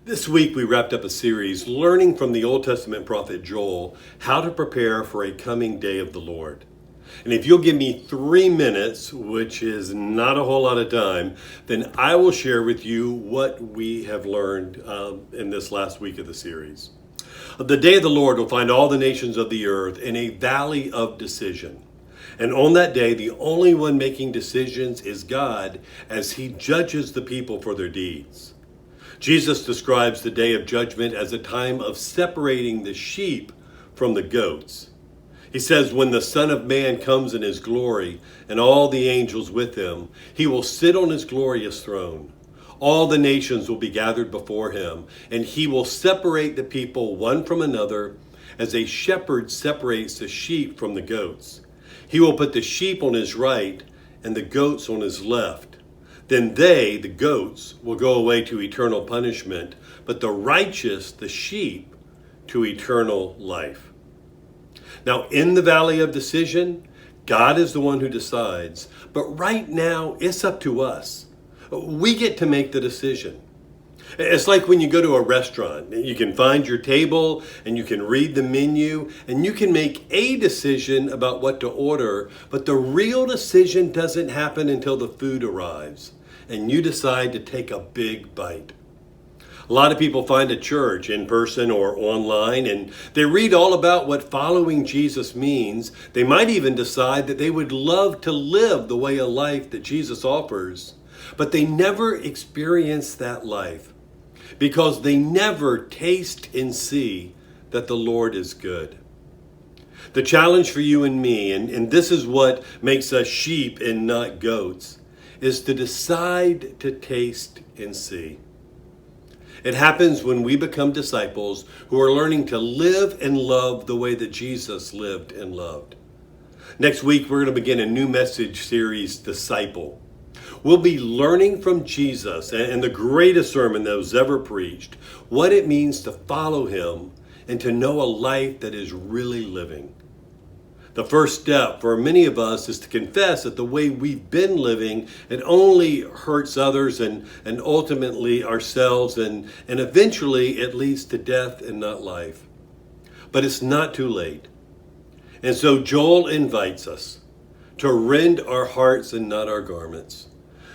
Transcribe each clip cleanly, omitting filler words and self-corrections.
This week we wrapped up a series learning from the Old Testament prophet Joel how to prepare for a coming day of the Lord. And if you'll give me 3 minutes, which is not a whole lot of time, then I will share with you what we have learned in this last week of the series. The day of the Lord will find all the nations of the earth in a valley of decision. And on that day, the only one making decisions is God as he judges the people for their deeds. Jesus describes the day of judgment as a time of separating the sheep from the goats. He says, when the Son of Man comes in his glory and all the angels with him, he will sit on his glorious throne. All the nations will be gathered before him, and he will separate the people one from another as a shepherd separates the sheep from the goats. He will put the sheep on his right and the goats on his left. Then they, the goats, will go away to eternal punishment, but the righteous, the sheep, to eternal life. Now, in the valley of decision, God is the one who decides, but right now it's up to us. We get to make the decision. It's like when you go to a restaurant. You can find your table and you can read the menu and you can make a decision about what to order, but the real decision doesn't happen until the food arrives and you decide to take a big bite. A lot of people find a church in person or online and they read all about what following Jesus means. They might even decide that they would love to live the way of life that Jesus offers, but they never experience that life because they never taste and see that the Lord is good. The challenge for you and me, and this is what makes us sheep and not goats, is to decide to taste and see. It happens when we become disciples who are learning to live and love the way that Jesus lived and loved. Next week, we're going to begin a new message series, Disciple. We'll be learning from Jesus and the greatest sermon that was ever preached, what it means to follow him and to know a life that is really living. The first step for many of us is to confess that the way we've been living, it only hurts others and ultimately ourselves and eventually it leads to death and not life. But it's not too late. And so Joel invites us to rend our hearts and not our garments,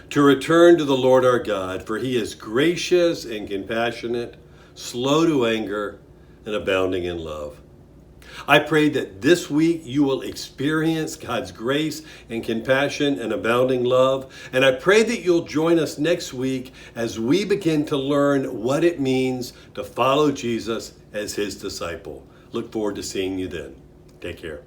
to return to the Lord our God, for he is gracious and compassionate, slow to anger, and abounding in love. I pray that this week you will experience God's grace and compassion and abounding love. And I pray that you'll join us next week as we begin to learn what it means to follow Jesus as his disciple. Look forward to seeing you then. Take care.